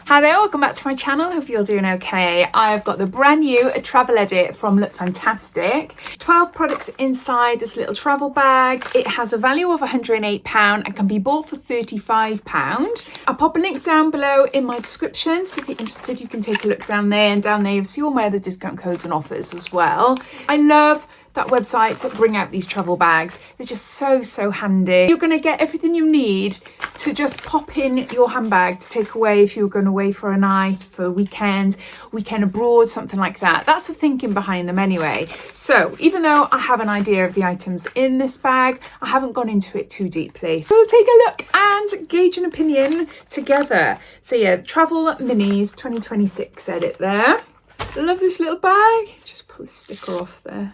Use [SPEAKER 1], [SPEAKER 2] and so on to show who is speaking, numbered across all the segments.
[SPEAKER 1] Hi there, welcome back to my channel. Hope you're doing okay. I've got the brand new travel edit from LOOKFANTASTIC. 12 products inside this little travel bag. It has a value of £108 and can be bought for £35. I'll pop a link down below in my description, so if you're interested you can take a look down there, and down there you'll see all my other discount codes and offers as well. I love that websites that bring out these travel bags. They're just so handy. You're gonna get everything you need to just pop in your handbag to take away if you're going away for a night, for a weekend abroad, something like that. That's the thinking behind them anyway. So even though I have an idea of the items in this bag, I haven't gone into it too deeply. So we'll take a look and gauge an opinion together. So yeah, Travel Minis 2026 edit there. I love this little bag. Just pull the sticker off there.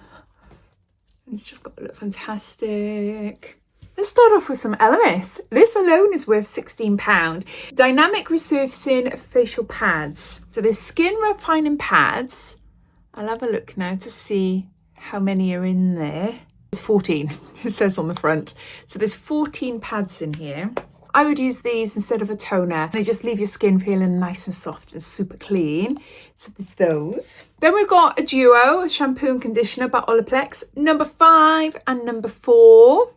[SPEAKER 1] It's just got to look fantastic. Let's start off with some Elemis. This alone is worth £16. Dynamic Resurfacing Facial Pads. So there's skin refining pads. I'll have a look now to see how many are in there. There's 14, it says on the front. So there's 14 pads in here. I would use these instead of a toner. They just leave your skin feeling nice and soft and super clean. So there's those. Then we've got a duo, a shampoo and conditioner by Olaplex, number 5 and number 4.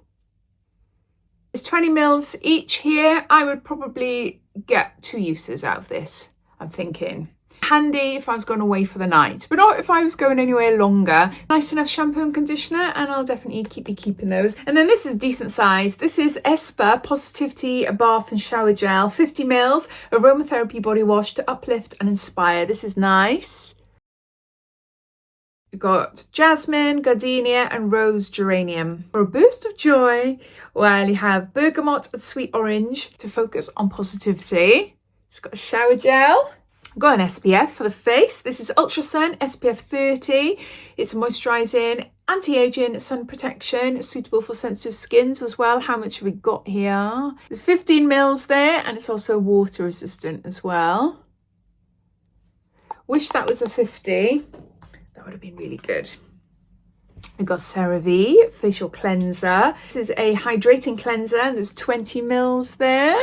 [SPEAKER 1] There's 20 mils each here. I would probably get 2 uses out of this, I'm thinking. Handy if I was going away for the night, but not if I was going anywhere longer. Nice enough shampoo and conditioner, and I'll definitely be keeping those. And then this is decent size. This is ESPA Positivity Bath and Shower Gel, 50 mils, aromatherapy body wash to uplift and inspire. This is nice. We've got jasmine, gardenia and rose geranium for a burst of joy, while you have bergamot and sweet orange to focus on positivity. It's got a shower gel. I've got an SPF for the face. This is Ultrasun SPF 30. It's a moisturising, anti-aging sun protection, suitable for sensitive skins as well. How much have we got here? There's 15 mils there, and it's also water resistant as well. Wish that was a 50. That would have been really good. We've got CeraVe facial cleanser. This is a hydrating cleanser, and there's 20 mils there.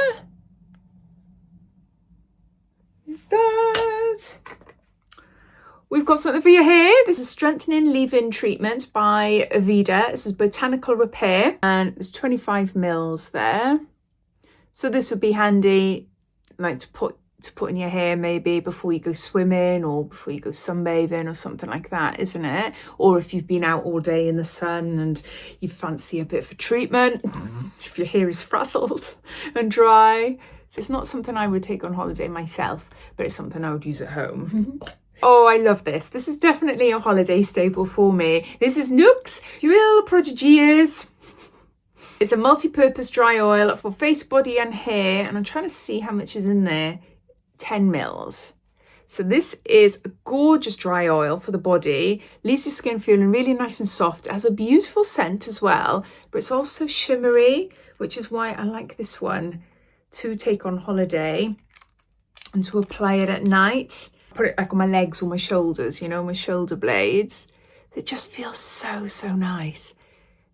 [SPEAKER 1] Is that? We've got something for your hair. This is strengthening leave-in treatment by Aveda. This is botanical repair, and there's 25 mils there. So this would be handy, like to put in your hair maybe before you go swimming or before you go sunbathing or something like that, isn't it? Or if you've been out all day in the sun and you fancy a bit of a treatment, if your hair is frazzled and dry. So it's not something I would take on holiday myself, but it's something I would use at home. Oh, I love this. This is definitely a holiday staple for me. This is NUXE Huile Prodigieuse. It's a multi-purpose dry oil for face, body and hair, and I'm trying to see how much is in there. 10 mils. So this is a gorgeous dry oil for the body, leaves your skin feeling really nice and soft. It has a beautiful scent as well, but it's also shimmery, which is why I like this one to take on holiday and to apply it at night. Put it like on my legs or my shoulders, you know, my shoulder blades. It just feels so nice,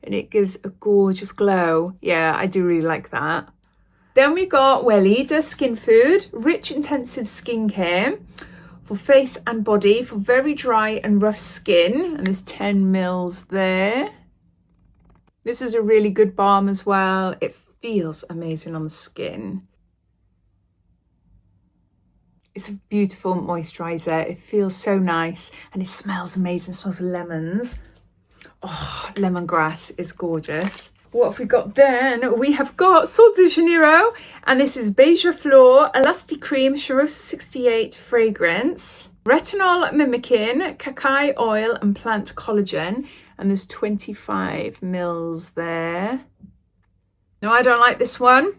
[SPEAKER 1] and it gives a gorgeous glow. Yeah, I do really like that. Then we got Weleda Skin Food, rich intensive skincare for face and body for very dry and rough skin, and there's 10 mils there. This is a really good balm as well. It feels amazing on the skin. It's a beautiful moisturiser. It feels so nice, and it smells amazing. It smells of lemons. Oh, lemongrass is gorgeous. What have we got then? We have got Sol de Janeiro, and this is Beija Flor Elasti-Cream Sharosa 68 fragrance. Retinol mimicking, cacao oil and plant collagen, and there's 25 mils there. No, I don't like this one.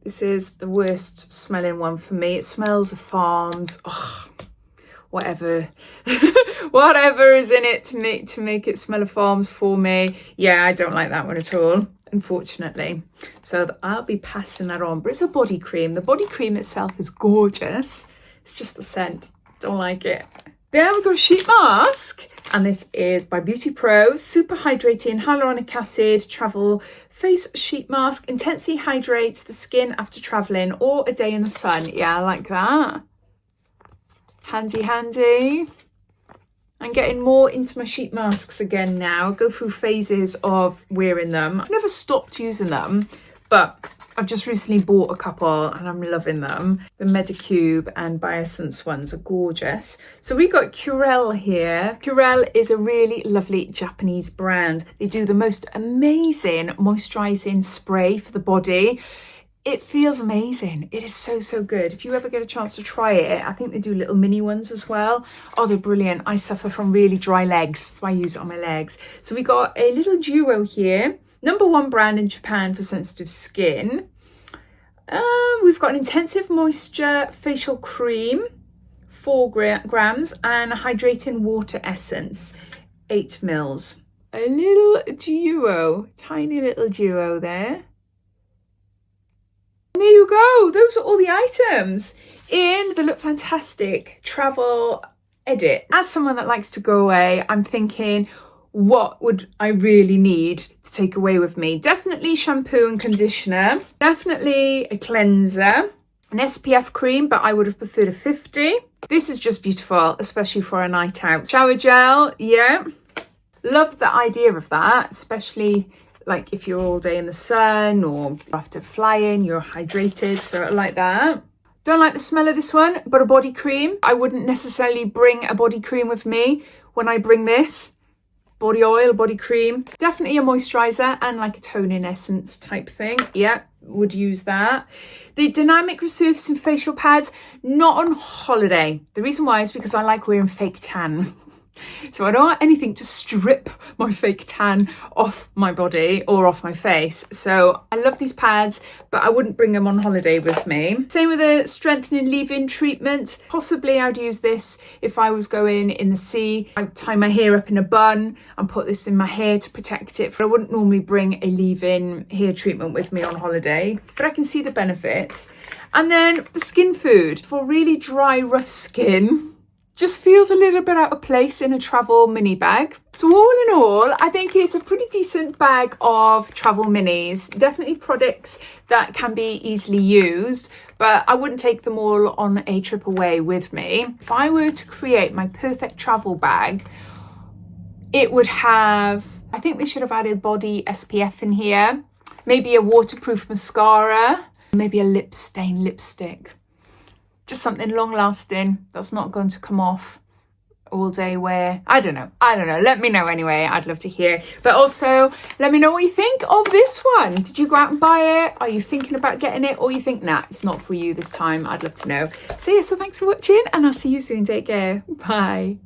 [SPEAKER 1] This is the worst smelling one for me. It smells of farms. Oh, whatever. Whatever is in it to make it smell of farms for me. Yeah, I don't like that one at all, unfortunately. So I'll be passing that on. But it's a body cream. The body cream itself is gorgeous. It's just the scent. Don't like it. Then we've got a sheet mask, and this is by BEAUTYPRO, Super Hydrating Hyaluronic Acid Travel Face Sheet Mask. Intensely hydrates the skin after traveling or a day in the sun. Yeah, I like that. Handy, handy. I'm getting more into my sheet masks again now. I go through phases of wearing them. I've never stopped using them, but I've just recently bought a couple and I'm loving them. The Medicube and Bioessence ones are gorgeous. So we got Curel here. Curel is a really lovely Japanese brand. They do the most amazing moisturizing spray for the body. It feels amazing. It is so, so good. If you ever get a chance to try it, I think they do little mini ones as well. Oh, they're brilliant. I suffer from really dry legs, so I use it on my legs. So we got a little duo here. #1 brand in Japan for sensitive skin. We've got an intensive moisture facial cream, 4 grams, and a hydrating water essence, 8 mils. A little duo, tiny little duo there. And there you go. Those are all the items in the Look Fantastic travel edit. As someone that likes to go away, I'm thinking, what would I really need to take away with me? Definitely shampoo and conditioner, definitely a cleanser, an SPF cream, but I would have preferred a 50. This is just beautiful, especially for a night out. Shower gel, yeah. Love the idea of that, especially like if you're all day in the sun or after flying, you're hydrated, so I like that. Don't like the smell of this one, but a body cream. I wouldn't necessarily bring a body cream with me when I bring this. Body oil, body cream, definitely a moisturizer and like a toning essence type thing. Yeah, would use that. The Dynamic Resurfacing facial pads, not on holiday. The reason why is because I like wearing fake tan. So I don't want anything to strip my fake tan off my body or off my face. So I love these pads, but I wouldn't bring them on holiday with me. Same with the strengthening leave-in treatment. Possibly I'd use this if I was going in the sea. I'd tie my hair up in a bun and put this in my hair to protect it. I wouldn't normally bring a leave-in hair treatment with me on holiday, but I can see the benefits. And then the skin food for really dry, rough skin. Just feels a little bit out of place in a travel mini bag. So all in all, I think it's a pretty decent bag of travel minis. Definitely products that can be easily used, but I wouldn't take them all on a trip away with me. If I were to create my perfect travel bag, it would have, I think they should have added body SPF in here, maybe a waterproof mascara, maybe a lip stain lipstick. Just something long lasting that's not going to come off all day wear. I don't know. Let me know anyway. I'd love to hear. But also let me know what you think of this one. Did you go out and buy it? Are you thinking about getting it? Or you think, nah, it's not for you this time? I'd love to know. So yeah, so thanks for watching and I'll see you soon. Take care. Bye.